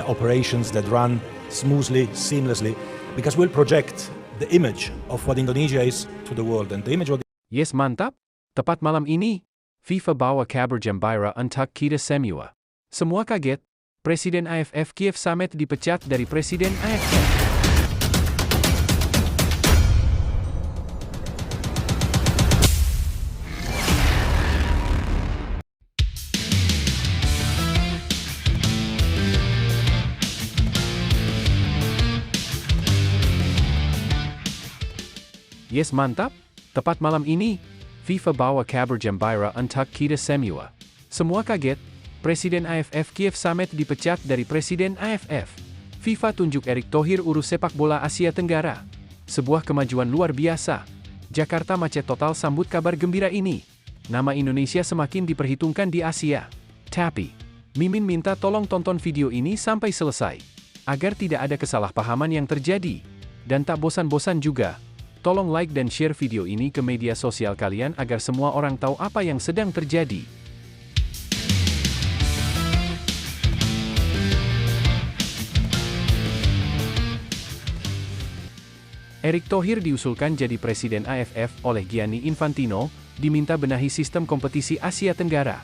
operations that run smoothly, seamlessly, because we'll project the image of what Indonesia is to the world, and the image of Yes, mantap. Tepat malam ini, FIFA bawa kabar gembira untuk kita semua. Semua kaget, Presiden AFF Kiev Samet dipecat dari Presiden AFF. Yes, mantap. Tepat malam ini, FIFA bawa kabar gembira untuk kita semua. Semua kaget, Presiden AFF Kiev Samet dipecat dari Presiden AFF. FIFA tunjuk Erick Thohir urus sepak bola Asia Tenggara. Sebuah kemajuan luar biasa. Jakarta macet total sambut kabar gembira ini. Nama Indonesia semakin diperhitungkan di Asia. Tapi, Mimin minta tolong tonton video ini sampai selesai, agar tidak ada kesalahpahaman yang terjadi. Dan tak bosan-bosan juga, tolong like dan share video ini ke media sosial kalian agar semua orang tahu apa yang sedang terjadi. Erick Thohir diusulkan jadi Presiden AFF oleh Gianni Infantino, diminta benahi sistem kompetisi Asia Tenggara.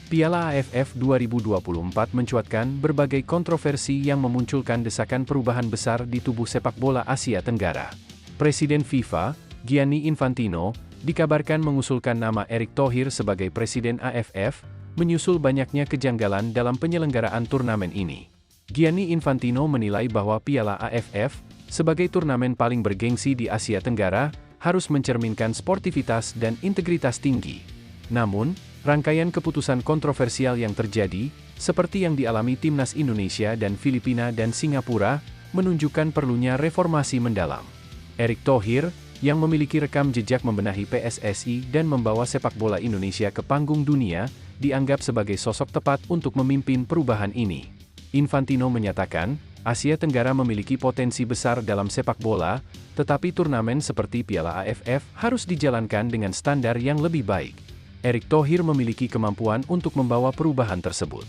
Piala AFF 2024 mencuatkan berbagai kontroversi yang memunculkan desakan perubahan besar di tubuh sepak bola Asia Tenggara. Presiden FIFA, Gianni Infantino, dikabarkan mengusulkan nama Erick Thohir sebagai Presiden AFF, menyusul banyaknya kejanggalan dalam penyelenggaraan turnamen ini. Gianni Infantino menilai bahwa Piala AFF, sebagai turnamen paling bergengsi di Asia Tenggara, harus mencerminkan sportivitas dan integritas tinggi. Namun, rangkaian keputusan kontroversial yang terjadi, seperti yang dialami Timnas Indonesia dan Filipina dan Singapura, menunjukkan perlunya reformasi mendalam. Erick Thohir, yang memiliki rekam jejak membenahi PSSI dan membawa sepak bola Indonesia ke panggung dunia, dianggap sebagai sosok tepat untuk memimpin perubahan ini. Infantino menyatakan, Asia Tenggara memiliki potensi besar dalam sepak bola, tetapi turnamen seperti Piala AFF harus dijalankan dengan standar yang lebih baik. Erick Thohir memiliki kemampuan untuk membawa perubahan tersebut.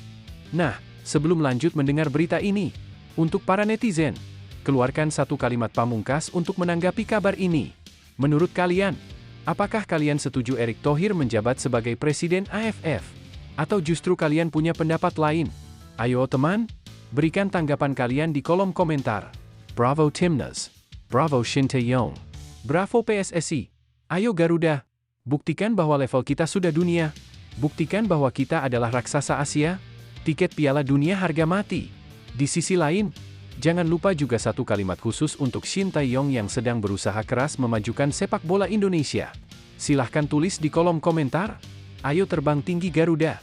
Nah, sebelum lanjut mendengar berita ini, untuk para netizen, keluarkan satu kalimat pamungkas untuk menanggapi kabar ini. Menurut kalian, apakah kalian setuju Erick Thohir menjabat sebagai Presiden AFF? Atau justru kalian punya pendapat lain? Ayo teman, berikan tanggapan kalian di kolom komentar. Bravo Timnas. Bravo Shin Tae-yong. Bravo PSSI. Ayo Garuda. Buktikan bahwa level kita sudah dunia. Buktikan bahwa kita adalah raksasa Asia. Tiket Piala Dunia harga mati. Di sisi lain, jangan lupa juga satu kalimat khusus untuk Shin Tae-yong yang sedang berusaha keras memajukan sepak bola Indonesia. Silahkan tulis di kolom komentar. Ayo terbang tinggi Garuda.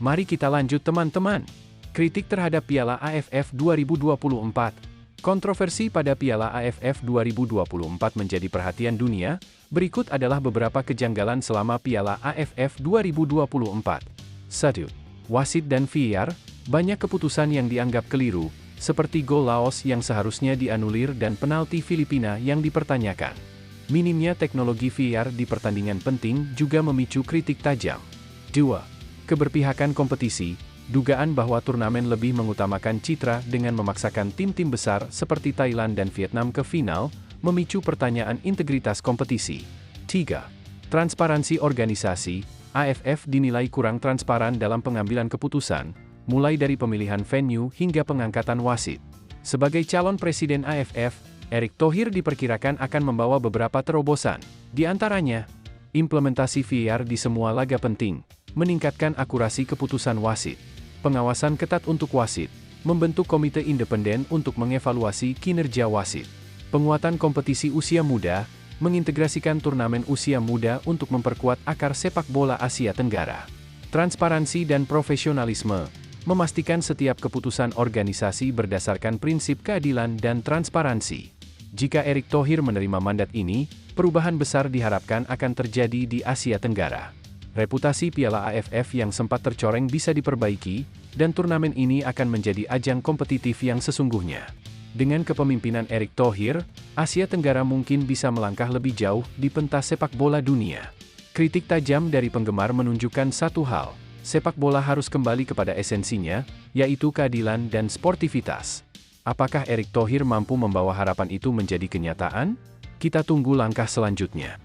Mari kita lanjut teman-teman. Kritik terhadap Piala AFF 2024. Kontroversi pada Piala AFF 2024 menjadi perhatian dunia. Berikut adalah beberapa kejanggalan selama Piala AFF 2024. 1. Wasit dan VAR, banyak keputusan yang dianggap keliru, seperti gol Laos yang seharusnya dianulir dan penalti Filipina yang dipertanyakan. Minimnya teknologi VAR di pertandingan penting juga memicu kritik tajam. 2. Keberpihakan kompetisi, dugaan bahwa turnamen lebih mengutamakan citra dengan memaksakan tim-tim besar seperti Thailand dan Vietnam ke final, memicu pertanyaan integritas kompetisi. 3. Transparansi organisasi, AFF dinilai kurang transparan dalam pengambilan keputusan, mulai dari pemilihan venue hingga pengangkatan wasit. Sebagai calon presiden AFF, Erick Thohir diperkirakan akan membawa beberapa terobosan, di antaranya, implementasi VAR di semua laga penting, meningkatkan akurasi keputusan wasit, pengawasan ketat untuk wasit, membentuk komite independen untuk mengevaluasi kinerja wasit, penguatan kompetisi usia muda, mengintegrasikan turnamen usia muda untuk memperkuat akar sepak bola Asia Tenggara, transparansi dan profesionalisme, memastikan setiap keputusan organisasi berdasarkan prinsip keadilan dan transparansi. Jika Erick Thohir menerima mandat ini, perubahan besar diharapkan akan terjadi di Asia Tenggara. Reputasi Piala AFF yang sempat tercoreng bisa diperbaiki, dan turnamen ini akan menjadi ajang kompetitif yang sesungguhnya. Dengan kepemimpinan Erick Thohir, Asia Tenggara mungkin bisa melangkah lebih jauh di pentas sepak bola dunia. Kritik tajam dari penggemar menunjukkan satu hal, sepak bola harus kembali kepada esensinya, yaitu keadilan dan sportivitas. Apakah Erick Thohir mampu membawa harapan itu menjadi kenyataan? Kita tunggu langkah selanjutnya.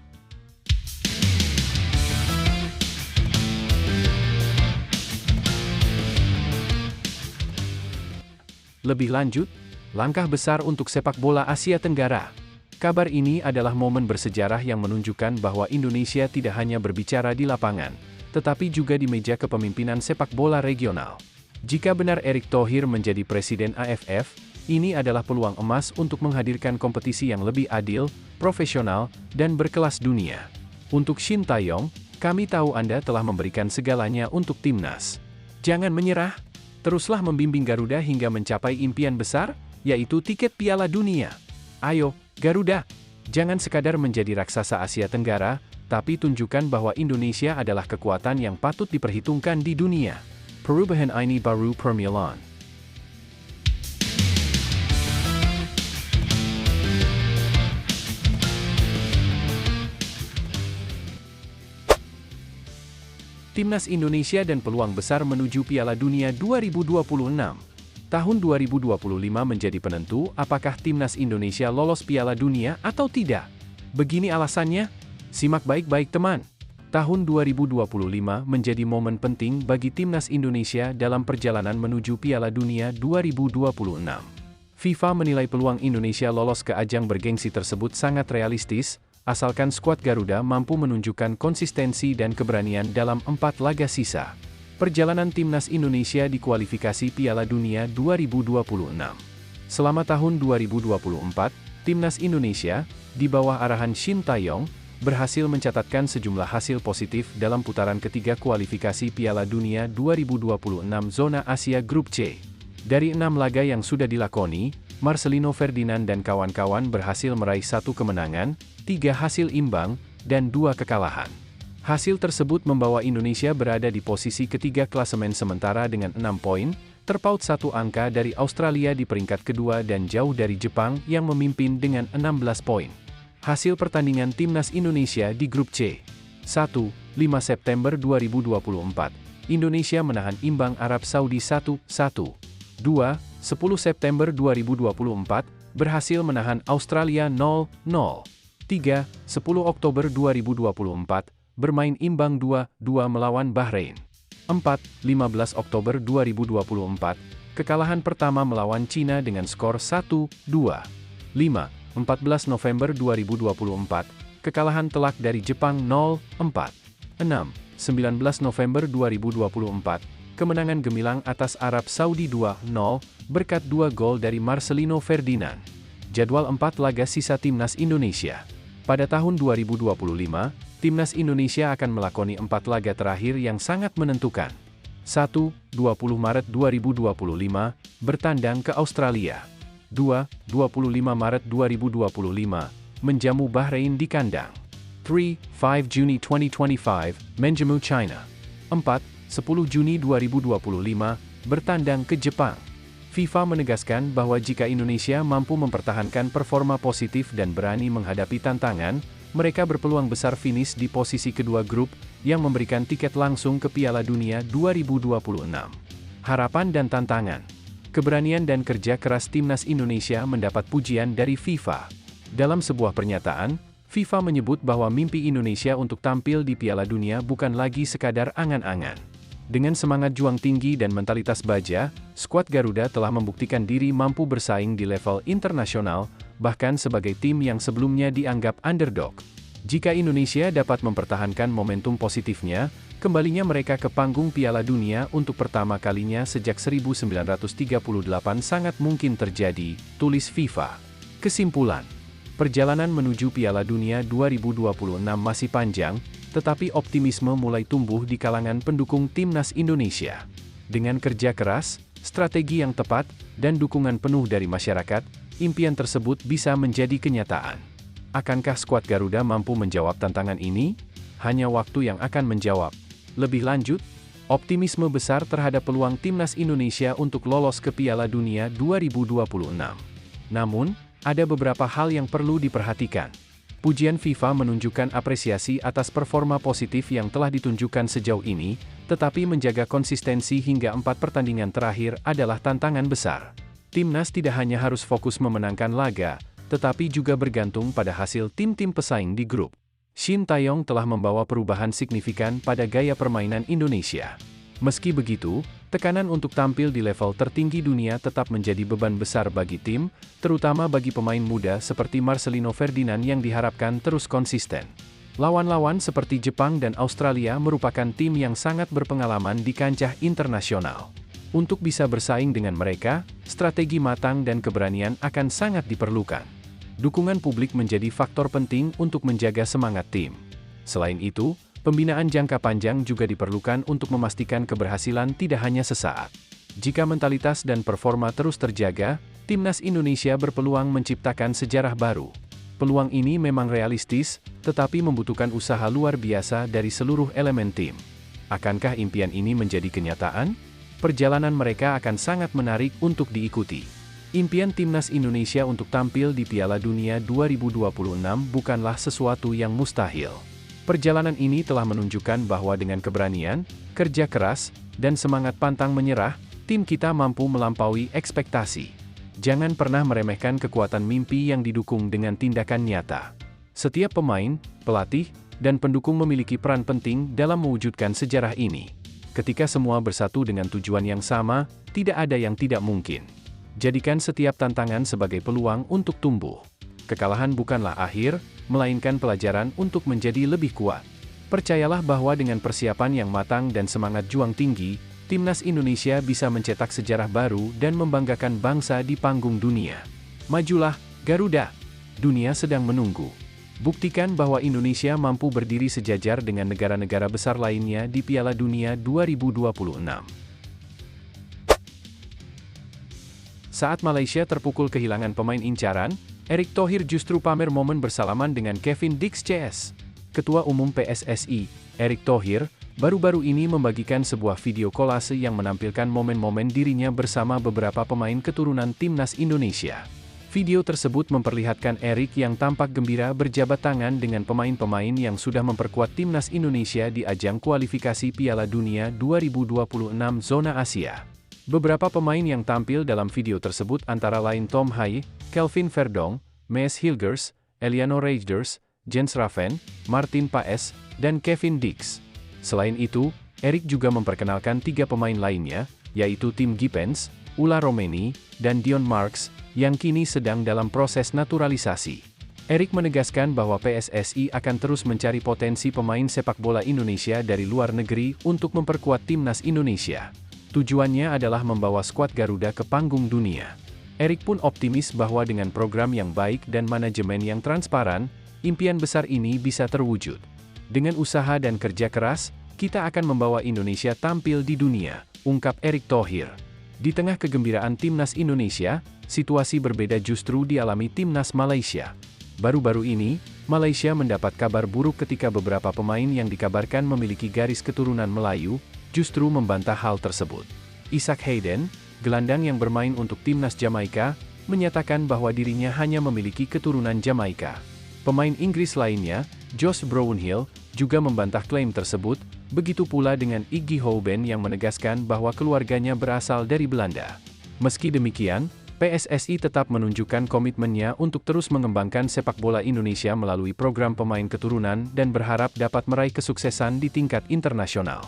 Lebih lanjut, langkah besar untuk sepak bola Asia Tenggara. Kabar ini adalah momen bersejarah yang menunjukkan bahwa Indonesia tidak hanya berbicara di lapangan, tetapi juga di meja kepemimpinan sepak bola regional. Jika benar Erick Thohir menjadi presiden AFF, ini adalah peluang emas untuk menghadirkan kompetisi yang lebih adil, profesional, dan berkelas dunia. Untuk Shin Taeyong, kami tahu Anda telah memberikan segalanya untuk timnas. Jangan menyerah, teruslah membimbing Garuda hingga mencapai impian besar, yaitu tiket Piala Dunia. Ayo, Garuda, jangan sekadar menjadi raksasa Asia Tenggara, tapi tunjukkan bahwa Indonesia adalah kekuatan yang patut diperhitungkan di dunia. Perubahan ini baru Permilan. Timnas Indonesia dan peluang besar menuju Piala Dunia 2026. Tahun 2025 menjadi penentu apakah Timnas Indonesia lolos Piala Dunia atau tidak. Begini alasannya, simak baik-baik teman. Tahun 2025 menjadi momen penting bagi Timnas Indonesia dalam perjalanan menuju Piala Dunia 2026. FIFA menilai peluang Indonesia lolos ke ajang bergengsi tersebut sangat realistis, asalkan skuad Garuda mampu menunjukkan konsistensi dan keberanian dalam 4 laga sisa. Perjalanan Timnas Indonesia di kualifikasi Piala Dunia 2026. Selama tahun 2024, Timnas Indonesia, di bawah arahan Shin Taeyong, berhasil mencatatkan sejumlah hasil positif dalam putaran ketiga kualifikasi Piala Dunia 2026 zona Asia Grup C. Dari 6 laga yang sudah dilakoni, Marcelino Ferdinand dan kawan-kawan berhasil meraih 1 kemenangan, 3 hasil imbang, dan 2 kekalahan. Hasil tersebut membawa Indonesia berada di posisi ketiga klasemen sementara dengan 6 poin, terpaut 1 angka dari Australia di peringkat kedua dan jauh dari Jepang yang memimpin dengan 16 poin. Hasil pertandingan Timnas Indonesia di Grup C. 1. 5 September 2024. Indonesia menahan imbang Arab Saudi 1-1. 2. 10 September 2024, berhasil menahan Australia 0-0. 3. 10 Oktober 2024, bermain imbang 2-2 melawan Bahrain. 4. 15 Oktober 2024, kekalahan pertama melawan Cina dengan skor 1-2. 5. 14 November 2024, kekalahan telak dari Jepang 0-4. 6. 19 November 2024, kemenangan gemilang atas Arab Saudi 2-0, berkat 2 gol dari Marcelino Ferdinand. Jadwal 4 laga sisa Timnas Indonesia. Pada tahun 2025, Timnas Indonesia akan melakoni 4 laga terakhir yang sangat menentukan. 1. 20 Maret 2025, bertandang ke Australia. 2. 25 Maret 2025, menjamu Bahrain di kandang. 3. 5 Juni 2025, menjamu China. 4. 10 Juni 2025, bertandang ke Jepang. FIFA menegaskan bahwa jika Indonesia mampu mempertahankan performa positif dan berani menghadapi tantangan, mereka berpeluang besar finish di posisi kedua grup, yang memberikan tiket langsung ke Piala Dunia 2026. Harapan dan tantangan. Keberanian dan kerja keras Timnas Indonesia mendapat pujian dari FIFA. Dalam sebuah pernyataan, FIFA menyebut bahwa mimpi Indonesia untuk tampil di Piala Dunia bukan lagi sekadar angan-angan. Dengan semangat juang tinggi dan mentalitas baja, skuad Garuda telah membuktikan diri mampu bersaing di level internasional, bahkan sebagai tim yang sebelumnya dianggap underdog. Jika Indonesia dapat mempertahankan momentum positifnya, kembalinya mereka ke panggung Piala Dunia untuk pertama kalinya sejak 1938 sangat mungkin terjadi, tulis FIFA. Kesimpulan, perjalanan menuju Piala Dunia 2026 masih panjang, tetapi optimisme mulai tumbuh di kalangan pendukung Timnas Indonesia. Dengan kerja keras, strategi yang tepat, dan dukungan penuh dari masyarakat, impian tersebut bisa menjadi kenyataan. Akankah skuad Garuda mampu menjawab tantangan ini? Hanya waktu yang akan menjawab. Lebih lanjut, optimisme besar terhadap peluang Timnas Indonesia untuk lolos ke Piala Dunia 2026. Namun, ada beberapa hal yang perlu diperhatikan. Pujian FIFA menunjukkan apresiasi atas performa positif yang telah ditunjukkan sejauh ini, tetapi menjaga konsistensi hingga 4 pertandingan terakhir adalah tantangan besar. Timnas tidak hanya harus fokus memenangkan laga, tetapi juga bergantung pada hasil tim-tim pesaing di grup. Shin Taeyong telah membawa perubahan signifikan pada gaya permainan Indonesia. Meski begitu, tekanan untuk tampil di level tertinggi dunia tetap menjadi beban besar bagi tim, terutama bagi pemain muda seperti Marcelino Ferdinand yang diharapkan terus konsisten. Lawan-lawan seperti Jepang dan Australia merupakan tim yang sangat berpengalaman di kancah internasional. Untuk bisa bersaing dengan mereka, strategi matang dan keberanian akan sangat diperlukan. Dukungan publik menjadi faktor penting untuk menjaga semangat tim. Selain itu, pembinaan jangka panjang juga diperlukan untuk memastikan keberhasilan tidak hanya sesaat. Jika mentalitas dan performa terus terjaga, Timnas Indonesia berpeluang menciptakan sejarah baru. Peluang ini memang realistis, tetapi membutuhkan usaha luar biasa dari seluruh elemen tim. Akankah impian ini menjadi kenyataan? Perjalanan mereka akan sangat menarik untuk diikuti. Impian Timnas Indonesia untuk tampil di Piala Dunia 2026 bukanlah sesuatu yang mustahil. Perjalanan ini telah menunjukkan bahwa dengan keberanian, kerja keras, dan semangat pantang menyerah, tim kita mampu melampaui ekspektasi. Jangan pernah meremehkan kekuatan mimpi yang didukung dengan tindakan nyata. Setiap pemain, pelatih, dan pendukung memiliki peran penting dalam mewujudkan sejarah ini. Ketika semua bersatu dengan tujuan yang sama, tidak ada yang tidak mungkin. Jadikan setiap tantangan sebagai peluang untuk tumbuh. Kekalahan bukanlah akhir, melainkan pelajaran untuk menjadi lebih kuat. Percayalah bahwa dengan persiapan yang matang dan semangat juang tinggi, Timnas Indonesia bisa mencetak sejarah baru dan membanggakan bangsa di panggung dunia. Majulah, Garuda! Dunia sedang menunggu. Buktikan bahwa Indonesia mampu berdiri sejajar dengan negara-negara besar lainnya di Piala Dunia 2026. Saat Malaysia terpukul kehilangan pemain incaran, Erick Thohir justru pamer momen bersalaman dengan Kevin Dix CS. Ketua Umum PSSI, Erick Thohir, baru-baru ini membagikan sebuah video kolase yang menampilkan momen-momen dirinya bersama beberapa pemain keturunan Timnas Indonesia. Video tersebut memperlihatkan Erick yang tampak gembira berjabat tangan dengan pemain-pemain yang sudah memperkuat Timnas Indonesia di ajang kualifikasi Piala Dunia 2026 zona Asia. Beberapa pemain yang tampil dalam video tersebut antara lain Tom Hai, Kelvin Verdong, Mees Hilgers, Eliano Reijers, Jens Raven, Martin Paes, dan Kevin Dix. Selain itu, Erick juga memperkenalkan 3 pemain lainnya, yaitu Tim Gippens, Ula Romeni, dan Dion Marks, yang kini sedang dalam proses naturalisasi. Erick menegaskan bahwa PSSI akan terus mencari potensi pemain sepak bola Indonesia dari luar negeri untuk memperkuat Timnas Indonesia. Tujuannya adalah membawa skuad Garuda ke panggung dunia. Erick pun optimis bahwa dengan program yang baik dan manajemen yang transparan, impian besar ini bisa terwujud. Dengan usaha dan kerja keras, kita akan membawa Indonesia tampil di dunia, ungkap Erick Thohir. Di tengah kegembiraan Timnas Indonesia, situasi berbeda justru dialami Timnas Malaysia. Baru-baru ini, Malaysia mendapat kabar buruk ketika beberapa pemain yang dikabarkan memiliki garis keturunan Melayu, justru membantah hal tersebut. Isaac Hayden, gelandang yang bermain untuk Timnas Jamaika, menyatakan bahwa dirinya hanya memiliki keturunan Jamaika. Pemain Inggris lainnya, Josh Brownhill, juga membantah klaim tersebut, begitu pula dengan Iggy Houben yang menegaskan bahwa keluarganya berasal dari Belanda. Meski demikian, PSSI tetap menunjukkan komitmennya untuk terus mengembangkan sepak bola Indonesia melalui program pemain keturunan dan berharap dapat meraih kesuksesan di tingkat internasional.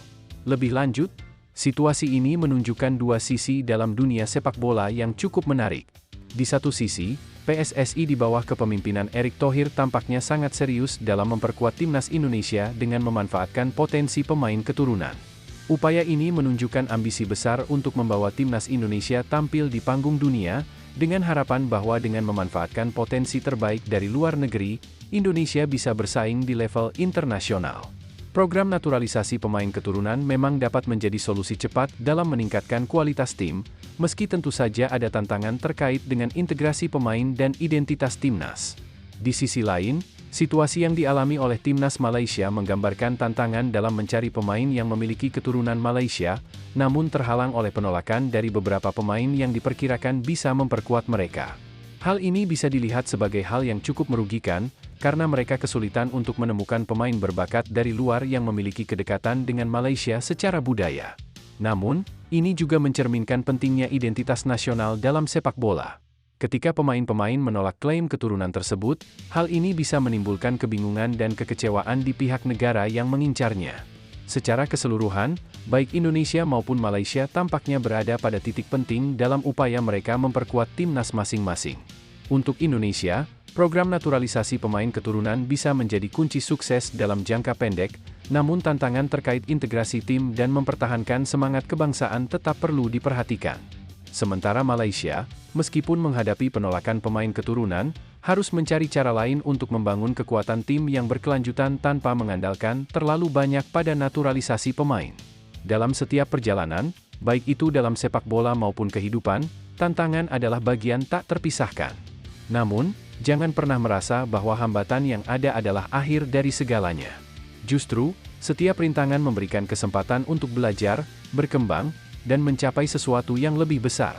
Lebih lanjut, situasi ini menunjukkan dua sisi dalam dunia sepak bola yang cukup menarik. Di satu sisi, PSSI di bawah kepemimpinan Erick Thohir tampaknya sangat serius dalam memperkuat Timnas Indonesia dengan memanfaatkan potensi pemain keturunan. Upaya ini menunjukkan ambisi besar untuk membawa Timnas Indonesia tampil di panggung dunia, dengan harapan bahwa dengan memanfaatkan potensi terbaik dari luar negeri, Indonesia bisa bersaing di level internasional. Program naturalisasi pemain keturunan memang dapat menjadi solusi cepat dalam meningkatkan kualitas tim, meski tentu saja ada tantangan terkait dengan integrasi pemain dan identitas timnas. Di sisi lain, situasi yang dialami oleh Timnas Malaysia menggambarkan tantangan dalam mencari pemain yang memiliki keturunan Malaysia, namun terhalang oleh penolakan dari beberapa pemain yang diperkirakan bisa memperkuat mereka. Hal ini bisa dilihat sebagai hal yang cukup merugikan, karena mereka kesulitan untuk menemukan pemain berbakat dari luar yang memiliki kedekatan dengan Malaysia secara budaya. Namun, ini juga mencerminkan pentingnya identitas nasional dalam sepak bola. Ketika pemain-pemain menolak klaim keturunan tersebut, hal ini bisa menimbulkan kebingungan dan kekecewaan di pihak negara yang mengincarnya. Secara keseluruhan, baik Indonesia maupun Malaysia tampaknya berada pada titik penting dalam upaya mereka memperkuat timnas masing-masing. Untuk Indonesia, program naturalisasi pemain keturunan bisa menjadi kunci sukses dalam jangka pendek, namun tantangan terkait integrasi tim dan mempertahankan semangat kebangsaan tetap perlu diperhatikan. Sementara Malaysia, meskipun menghadapi penolakan pemain keturunan, harus mencari cara lain untuk membangun kekuatan tim yang berkelanjutan tanpa mengandalkan terlalu banyak pada naturalisasi pemain. Dalam setiap perjalanan, baik itu dalam sepak bola maupun kehidupan, tantangan adalah bagian tak terpisahkan. Namun, jangan pernah merasa bahwa hambatan yang ada adalah akhir dari segalanya. Justru, setiap rintangan memberikan kesempatan untuk belajar, berkembang, dan mencapai sesuatu yang lebih besar.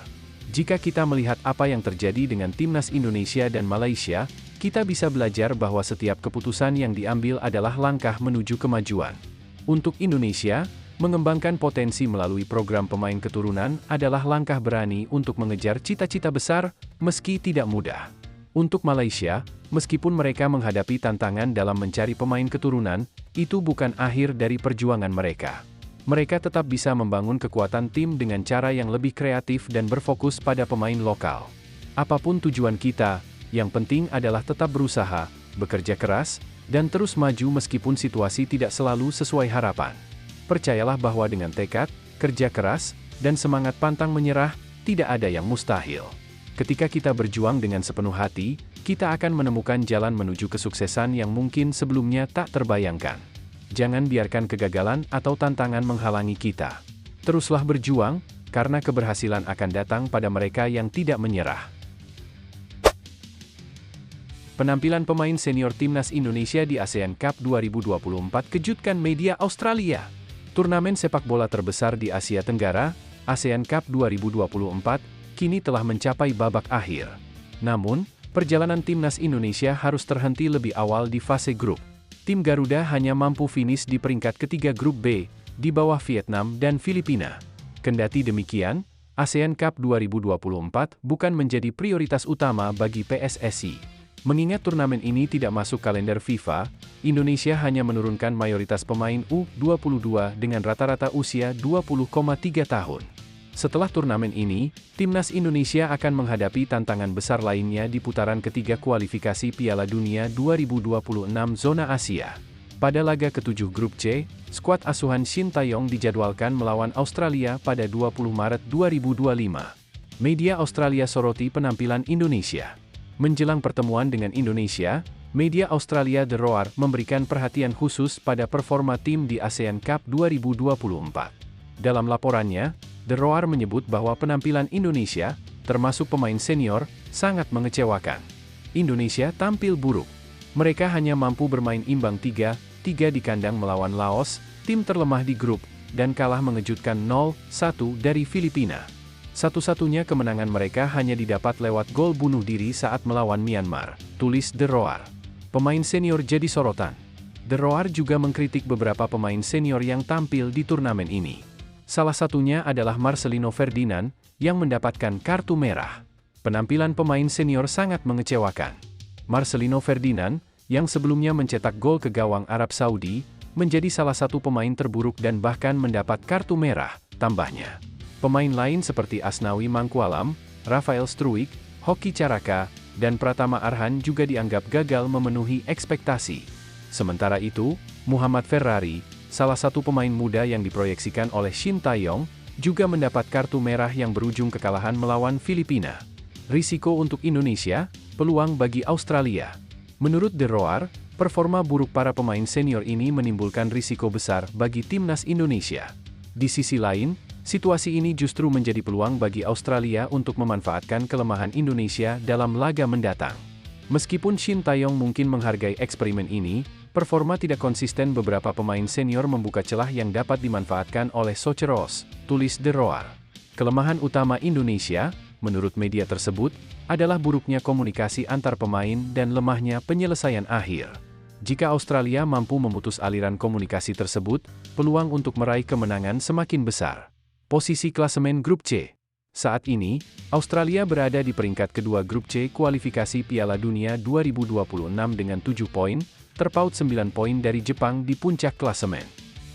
Jika kita melihat apa yang terjadi dengan timnas Indonesia dan Malaysia, kita bisa belajar bahwa setiap keputusan yang diambil adalah langkah menuju kemajuan. Untuk Indonesia, mengembangkan potensi melalui program pemain keturunan adalah langkah berani untuk mengejar cita-cita besar, meski tidak mudah. Untuk Malaysia, meskipun mereka menghadapi tantangan dalam mencari pemain keturunan, itu bukan akhir dari perjuangan mereka. Mereka tetap bisa membangun kekuatan tim dengan cara yang lebih kreatif dan berfokus pada pemain lokal. Apapun tujuan kita, yang penting adalah tetap berusaha, bekerja keras, dan terus maju meskipun situasi tidak selalu sesuai harapan. Percayalah bahwa dengan tekad, kerja keras, dan semangat pantang menyerah, tidak ada yang mustahil. Ketika kita berjuang dengan sepenuh hati, kita akan menemukan jalan menuju kesuksesan yang mungkin sebelumnya tak terbayangkan. Jangan biarkan kegagalan atau tantangan menghalangi kita. Teruslah berjuang, karena keberhasilan akan datang pada mereka yang tidak menyerah. Penampilan pemain senior timnas Indonesia di ASEAN Cup 2024 kejutkan media Australia. Turnamen sepak bola terbesar di Asia Tenggara, ASEAN Cup 2024, kini telah mencapai babak akhir. Namun, perjalanan timnas Indonesia harus terhenti lebih awal di fase grup. Tim Garuda hanya mampu finish di peringkat ketiga grup B, di bawah Vietnam dan Filipina. Kendati demikian, ASEAN Cup 2024 bukan menjadi prioritas utama bagi PSSI. Mengingat turnamen ini tidak masuk kalender FIFA, Indonesia hanya menurunkan mayoritas pemain U22 dengan rata-rata usia 20,3 tahun. Setelah turnamen ini, timnas Indonesia akan menghadapi tantangan besar lainnya di putaran ketiga kualifikasi Piala Dunia 2026 zona Asia. Pada laga ke-7 grup C, skuad asuhan Shin Tae-yong dijadwalkan melawan Australia pada 20 Maret 2025. Media Australia soroti penampilan Indonesia. Menjelang pertemuan dengan Indonesia, media Australia The Roar memberikan perhatian khusus pada performa tim di ASEAN Cup 2024. Dalam laporannya, The Roar menyebut bahwa penampilan Indonesia, termasuk pemain senior, sangat mengecewakan. Indonesia tampil buruk. Mereka hanya mampu bermain imbang 3-3 di kandang melawan Laos, tim terlemah di grup, dan kalah mengejutkan 0-1 dari Filipina. Satu-satunya kemenangan mereka hanya didapat lewat gol bunuh diri saat melawan Myanmar, tulis The Roar. Pemain senior jadi sorotan. The Roar juga mengkritik beberapa pemain senior yang tampil di turnamen ini. Salah satunya adalah Marcelino Ferdinand, yang mendapatkan kartu merah. Penampilan pemain senior sangat mengecewakan. Marcelino Ferdinand, yang sebelumnya mencetak gol ke gawang Arab Saudi, menjadi salah satu pemain terburuk dan bahkan mendapat kartu merah, tambahnya. Pemain lain seperti Asnawi Mangkualam, Rafael Struijk, Hoki Caraka, dan Pratama Arhan juga dianggap gagal memenuhi ekspektasi. Sementara itu, Muhammad Ferrari, salah satu pemain muda yang diproyeksikan oleh Shin Tae-yong, juga mendapat kartu merah yang berujung kekalahan melawan Filipina. Risiko untuk Indonesia, peluang bagi Australia. Menurut The Roar, performa buruk para pemain senior ini menimbulkan risiko besar bagi timnas Indonesia. Di sisi lain, situasi ini justru menjadi peluang bagi Australia untuk memanfaatkan kelemahan Indonesia dalam laga mendatang. Meskipun Shin Tae-yong mungkin menghargai eksperimen ini, performa tidak konsisten beberapa pemain senior membuka celah yang dapat dimanfaatkan oleh Socceroos, tulis The Roar. Kelemahan utama Indonesia, menurut media tersebut, adalah buruknya komunikasi antar pemain dan lemahnya penyelesaian akhir. Jika Australia mampu memutus aliran komunikasi tersebut, peluang untuk meraih kemenangan semakin besar. Posisi klasemen Grup C. Saat ini, Australia berada di peringkat kedua Grup C kualifikasi Piala Dunia 2026 dengan 7 poin, terpaut 9 poin dari Jepang di puncak klasemen.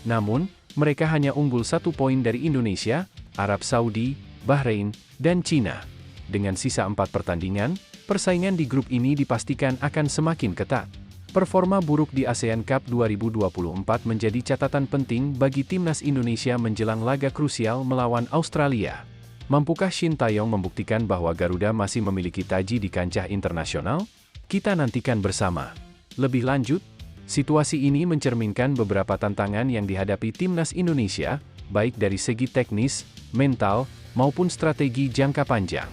Namun, mereka hanya unggul 1 poin dari Indonesia, Arab Saudi, Bahrain, dan Cina. Dengan sisa 4 pertandingan, persaingan di grup ini dipastikan akan semakin ketat. Performa buruk di ASEAN Cup 2024 menjadi catatan penting bagi timnas Indonesia menjelang laga krusial melawan Australia. Mampukah Shin Taeyong membuktikan bahwa Garuda masih memiliki taji di kancah internasional? Kita nantikan bersama. Lebih lanjut, situasi ini mencerminkan beberapa tantangan yang dihadapi timnas Indonesia, baik dari segi teknis, mental, maupun strategi jangka panjang.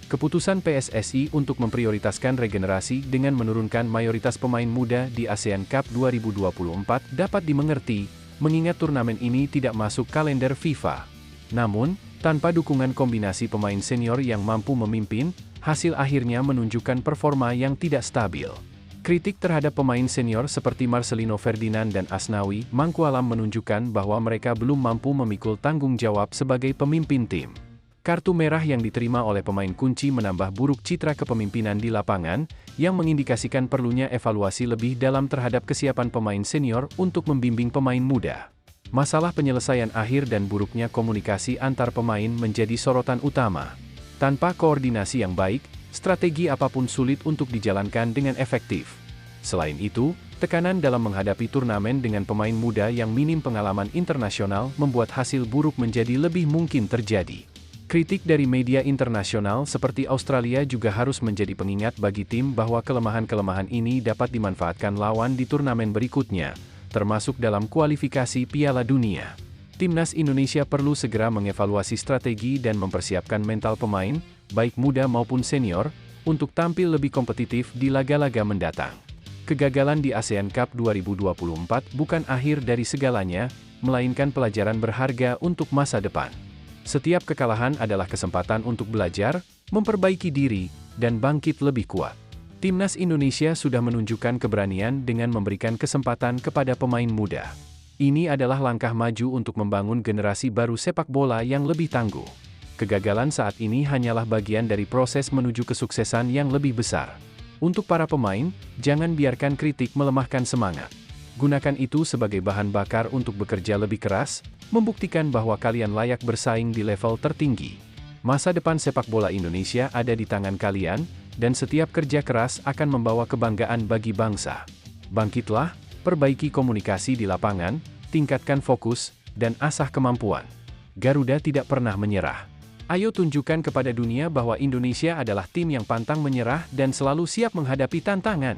Keputusan PSSI untuk memprioritaskan regenerasi dengan menurunkan mayoritas pemain muda di ASEAN Cup 2024 dapat dimengerti, mengingat turnamen ini tidak masuk kalender FIFA. Namun, tanpa dukungan kombinasi pemain senior yang mampu memimpin, hasil akhirnya menunjukkan performa yang tidak stabil. Kritik terhadap pemain senior seperti Marcelino Ferdinand dan Asnawi Mangkualam menunjukkan bahwa mereka belum mampu memikul tanggung jawab sebagai pemimpin tim. Kartu merah yang diterima oleh pemain kunci menambah buruk citra kepemimpinan di lapangan, yang mengindikasikan perlunya evaluasi lebih dalam terhadap kesiapan pemain senior untuk membimbing pemain muda. Masalah penyelesaian akhir dan buruknya komunikasi antar pemain menjadi sorotan utama. Tanpa koordinasi yang baik, strategi apapun sulit untuk dijalankan dengan efektif. Selain itu, tekanan dalam menghadapi turnamen dengan pemain muda yang minim pengalaman internasional membuat hasil buruk menjadi lebih mungkin terjadi. Kritik dari media internasional seperti Australia juga harus menjadi pengingat bagi tim bahwa kelemahan-kelemahan ini dapat dimanfaatkan lawan di turnamen berikutnya, termasuk dalam kualifikasi Piala Dunia. Timnas Indonesia perlu segera mengevaluasi strategi dan mempersiapkan mental pemain, baik muda maupun senior, untuk tampil lebih kompetitif di laga-laga mendatang. Kegagalan di ASEAN Cup 2024 bukan akhir dari segalanya, melainkan pelajaran berharga untuk masa depan. Setiap kekalahan adalah kesempatan untuk belajar, memperbaiki diri, dan bangkit lebih kuat. Timnas Indonesia sudah menunjukkan keberanian dengan memberikan kesempatan kepada pemain muda. Ini adalah langkah maju untuk membangun generasi baru sepak bola yang lebih tangguh. Kegagalan saat ini hanyalah bagian dari proses menuju kesuksesan yang lebih besar. Untuk para pemain, jangan biarkan kritik melemahkan semangat. Gunakan itu sebagai bahan bakar untuk bekerja lebih keras, membuktikan bahwa kalian layak bersaing di level tertinggi. Masa depan sepak bola Indonesia ada di tangan kalian, dan setiap kerja keras akan membawa kebanggaan bagi bangsa. Bangkitlah, perbaiki komunikasi di lapangan, tingkatkan fokus, dan asah kemampuan. Garuda tidak pernah menyerah. Ayo tunjukkan kepada dunia bahwa Indonesia adalah tim yang pantang menyerah dan selalu siap menghadapi tantangan.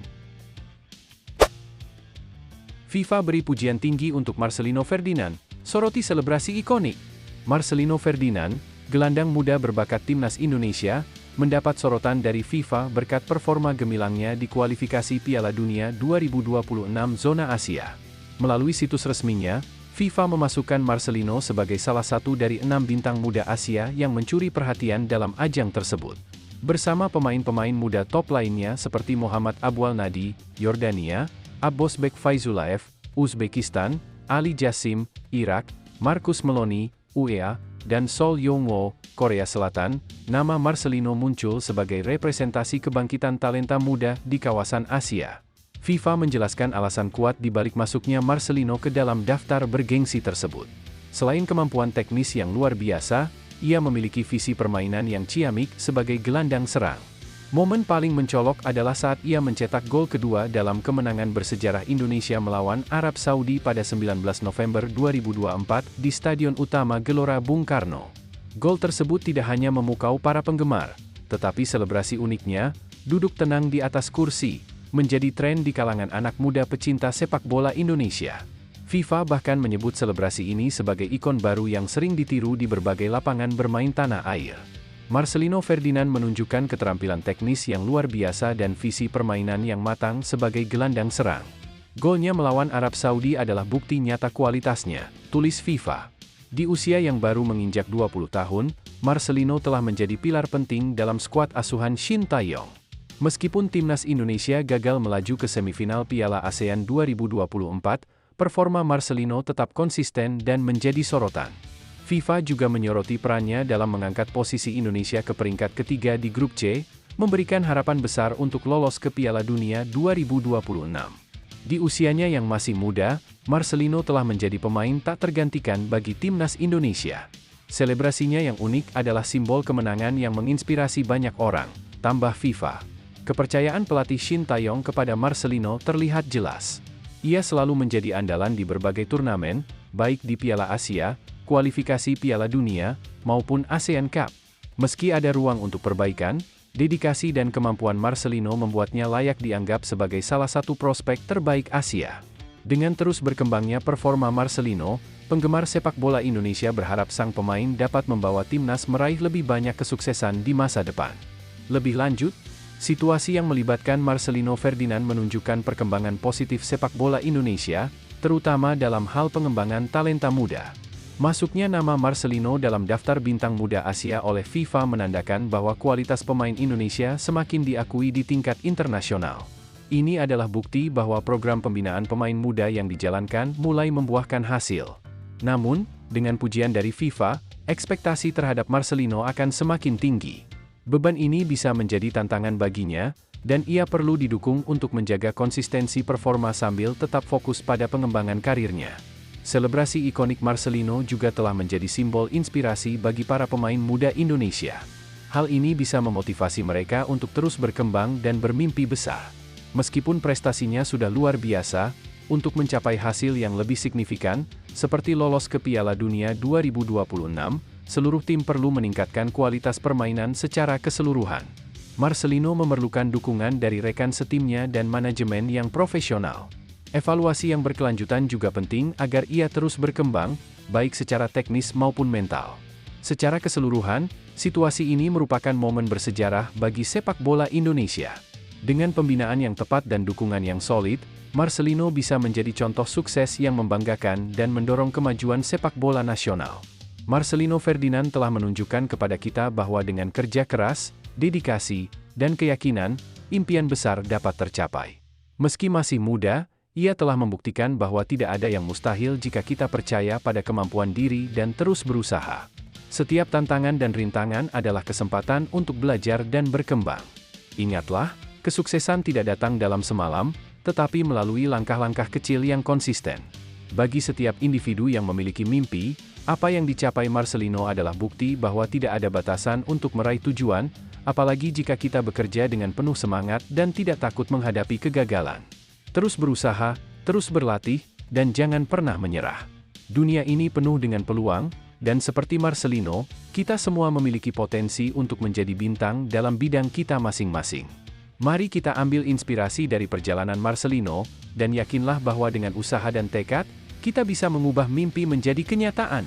FIFA beri pujian tinggi untuk Marcelino Ferdinand, soroti selebrasi ikonik. Marcelino Ferdinand, gelandang muda berbakat timnas Indonesia, mendapat sorotan dari FIFA berkat performa gemilangnya di kualifikasi Piala Dunia 2026 zona Asia. Melalui situs resminya, FIFA memasukkan Marcelino sebagai salah satu dari 6 bintang muda Asia yang mencuri perhatian dalam ajang tersebut. Bersama pemain-pemain muda top lainnya seperti Muhammad Abwal Nadi, Yordania, Abbosbek Faizulaev, Uzbekistan, Ali Jassim, Irak, Marcus Meloni, UEA, dan Sol Yong-wo, Korea Selatan, nama Marcelino muncul sebagai representasi kebangkitan talenta muda di kawasan Asia. FIFA menjelaskan alasan kuat di balik masuknya Marcelino ke dalam daftar bergengsi tersebut. Selain kemampuan teknis yang luar biasa, ia memiliki visi permainan yang ciamik sebagai gelandang serang. Momen paling mencolok adalah saat ia mencetak gol kedua dalam kemenangan bersejarah Indonesia melawan Arab Saudi pada 19 November 2024 di Stadion Utama Gelora Bung Karno. Gol tersebut tidak hanya memukau para penggemar, tetapi selebrasi uniknya, duduk tenang di atas kursi, menjadi tren di kalangan anak muda pecinta sepak bola Indonesia. FIFA bahkan menyebut selebrasi ini sebagai ikon baru yang sering ditiru di berbagai lapangan bermain tanah air. Marcelino Ferdinand menunjukkan keterampilan teknis yang luar biasa dan visi permainan yang matang sebagai gelandang serang. Golnya melawan Arab Saudi adalah bukti nyata kualitasnya, tulis FIFA. Di usia yang baru menginjak 20 tahun, Marcelino telah menjadi pilar penting dalam skuad asuhan Shin Tae-yong. Meskipun timnas Indonesia gagal melaju ke semifinal Piala ASEAN 2024, performa Marcelino tetap konsisten dan menjadi sorotan. FIFA juga menyoroti perannya dalam mengangkat posisi Indonesia ke peringkat ketiga di grup C, memberikan harapan besar untuk lolos ke Piala Dunia 2026. Di usianya yang masih muda, Marcelino telah menjadi pemain tak tergantikan bagi timnas Indonesia. Selebrasinya yang unik adalah simbol kemenangan yang menginspirasi banyak orang, tambah FIFA. Kepercayaan pelatih Shin Tae-yong kepada Marcelino terlihat jelas. Ia selalu menjadi andalan di berbagai turnamen, baik di Piala Asia, kualifikasi Piala Dunia, maupun ASEAN Cup. Meski ada ruang untuk perbaikan, dedikasi dan kemampuan Marcelino membuatnya layak dianggap sebagai salah satu prospek terbaik Asia. Dengan terus berkembangnya performa Marcelino, penggemar sepak bola Indonesia berharap sang pemain dapat membawa timnas meraih lebih banyak kesuksesan di masa depan. Lebih lanjut, situasi yang melibatkan Marcelino Ferdinand menunjukkan perkembangan positif sepak bola Indonesia, terutama dalam hal pengembangan talenta muda. Masuknya nama Marcelino dalam daftar bintang muda Asia oleh FIFA menandakan bahwa kualitas pemain Indonesia semakin diakui di tingkat internasional. Ini adalah bukti bahwa program pembinaan pemain muda yang dijalankan mulai membuahkan hasil. Namun, dengan pujian dari FIFA, ekspektasi terhadap Marcelino akan semakin tinggi. Beban ini bisa menjadi tantangan baginya, dan ia perlu didukung untuk menjaga konsistensi performa sambil tetap fokus pada pengembangan karirnya. Selebrasi ikonik Marcelino juga telah menjadi simbol inspirasi bagi para pemain muda Indonesia. Hal ini bisa memotivasi mereka untuk terus berkembang dan bermimpi besar. Meskipun prestasinya sudah luar biasa, untuk mencapai hasil yang lebih signifikan, seperti lolos ke Piala Dunia 2026, seluruh tim perlu meningkatkan kualitas permainan secara keseluruhan. Marcelino memerlukan dukungan dari rekan setimnya dan manajemen yang profesional. Evaluasi yang berkelanjutan juga penting agar ia terus berkembang, baik secara teknis maupun mental. Secara keseluruhan, situasi ini merupakan momen bersejarah bagi sepak bola Indonesia. Dengan pembinaan yang tepat dan dukungan yang solid, Marcelino bisa menjadi contoh sukses yang membanggakan dan mendorong kemajuan sepak bola nasional. Marcelino Ferdinand telah menunjukkan kepada kita bahwa dengan kerja keras, dedikasi, dan keyakinan, impian besar dapat tercapai. Meski masih muda, ia telah membuktikan bahwa tidak ada yang mustahil jika kita percaya pada kemampuan diri dan terus berusaha. Setiap tantangan dan rintangan adalah kesempatan untuk belajar dan berkembang. Ingatlah, kesuksesan tidak datang dalam semalam, tetapi melalui langkah-langkah kecil yang konsisten. Bagi setiap individu yang memiliki mimpi, apa yang dicapai Marcelino adalah bukti bahwa tidak ada batasan untuk meraih tujuan, apalagi jika kita bekerja dengan penuh semangat dan tidak takut menghadapi kegagalan. Terus berusaha, terus berlatih, dan jangan pernah menyerah. Dunia ini penuh dengan peluang, dan seperti Marcelino, kita semua memiliki potensi untuk menjadi bintang dalam bidang kita masing-masing. Mari kita ambil inspirasi dari perjalanan Marcelino, dan yakinlah bahwa dengan usaha dan tekad, kita bisa mengubah mimpi menjadi kenyataan.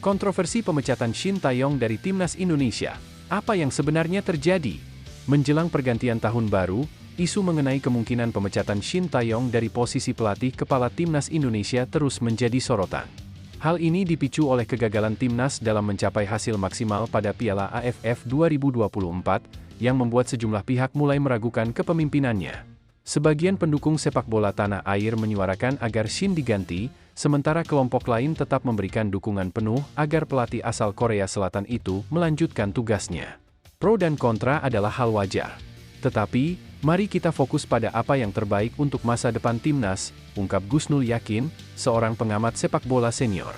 Kontroversi pemecatan Shin Tae-yong dari Timnas Indonesia. Apa yang sebenarnya terjadi? Menjelang pergantian tahun baru, isu mengenai kemungkinan pemecatan Shin Tae-yong dari posisi pelatih kepala Timnas Indonesia terus menjadi sorotan. Hal ini dipicu oleh kegagalan Timnas dalam mencapai hasil maksimal pada Piala AFF 2024, yang membuat sejumlah pihak mulai meragukan kepemimpinannya. Sebagian pendukung sepak bola tanah air menyuarakan agar Shin diganti, sementara kelompok lain tetap memberikan dukungan penuh agar pelatih asal Korea Selatan itu melanjutkan tugasnya. Pro dan kontra adalah hal wajar. Tetapi, mari kita fokus pada apa yang terbaik untuk masa depan Timnas, ungkap Gusnul Yakin, seorang pengamat sepak bola senior.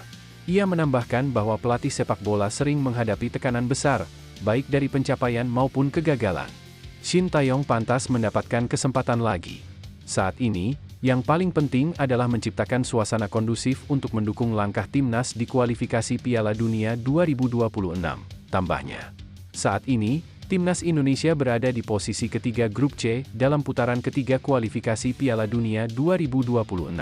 Ia menambahkan bahwa pelatih sepak bola sering menghadapi tekanan besar, baik dari pencapaian maupun kegagalan. Shin Tae-yong pantas mendapatkan kesempatan lagi. Saat ini, yang paling penting adalah menciptakan suasana kondusif untuk mendukung langkah Timnas di kualifikasi Piala Dunia 2026, tambahnya. Saat ini, Timnas Indonesia berada di posisi ketiga grup C dalam putaran ketiga kualifikasi Piala Dunia 2026.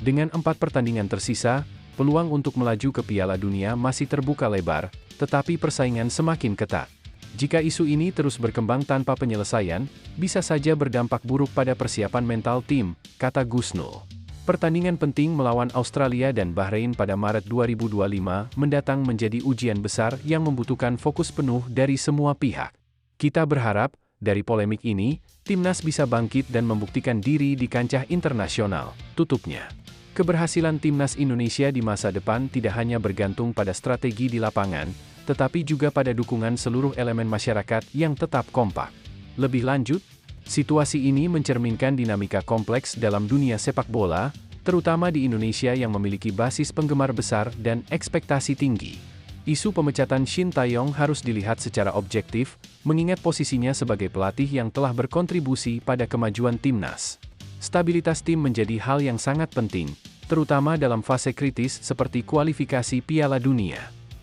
Dengan 4 pertandingan tersisa, peluang untuk melaju ke Piala Dunia masih terbuka lebar, tetapi persaingan semakin ketat. Jika isu ini terus berkembang tanpa penyelesaian, bisa saja berdampak buruk pada persiapan mental tim, kata Gusnul. Pertandingan penting melawan Australia dan Bahrain pada Maret 2025 mendatang menjadi ujian besar yang membutuhkan fokus penuh dari semua pihak. Kita berharap, dari polemik ini, timnas bisa bangkit dan membuktikan diri di kancah internasional, tutupnya. Keberhasilan timnas Indonesia di masa depan tidak hanya bergantung pada strategi di lapangan, tetapi juga pada dukungan seluruh elemen masyarakat yang tetap kompak. Lebih lanjut, situasi ini mencerminkan dinamika kompleks dalam dunia sepak bola, terutama di Indonesia yang memiliki basis penggemar besar dan ekspektasi tinggi. Isu pemecatan Shin Tae-yong harus dilihat secara objektif, mengingat posisinya sebagai pelatih yang telah berkontribusi pada kemajuan timnas. Stabilitas tim menjadi hal yang sangat penting, terutama dalam fase kritis seperti kualifikasi Piala Dunia.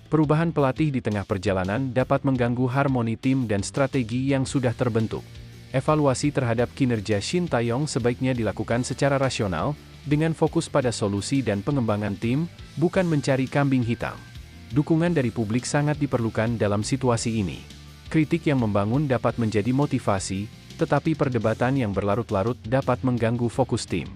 Perubahan pelatih di tengah perjalanan dapat mengganggu harmoni tim dan strategi yang sudah terbentuk. Evaluasi terhadap kinerja Shin Tae-yong sebaiknya dilakukan secara rasional, dengan fokus pada solusi dan pengembangan tim, bukan mencari kambing hitam. Dukungan dari publik sangat diperlukan dalam situasi ini. Kritik yang membangun dapat menjadi motivasi, tetapi perdebatan yang berlarut-larut dapat mengganggu fokus tim.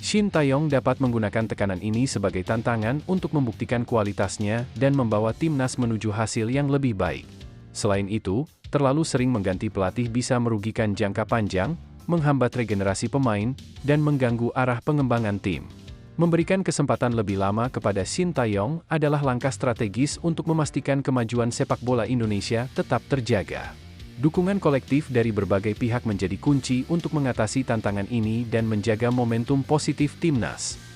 Shin Tae-yong dapat menggunakan tekanan ini sebagai tantangan untuk membuktikan kualitasnya dan membawa timnas menuju hasil yang lebih baik. Selain itu, terlalu sering mengganti pelatih bisa merugikan jangka panjang, menghambat regenerasi pemain, dan mengganggu arah pengembangan tim. Memberikan kesempatan lebih lama kepada Shin Tae-yong adalah langkah strategis untuk memastikan kemajuan sepak bola Indonesia tetap terjaga. Dukungan kolektif dari berbagai pihak menjadi kunci untuk mengatasi tantangan ini dan menjaga momentum positif timnas.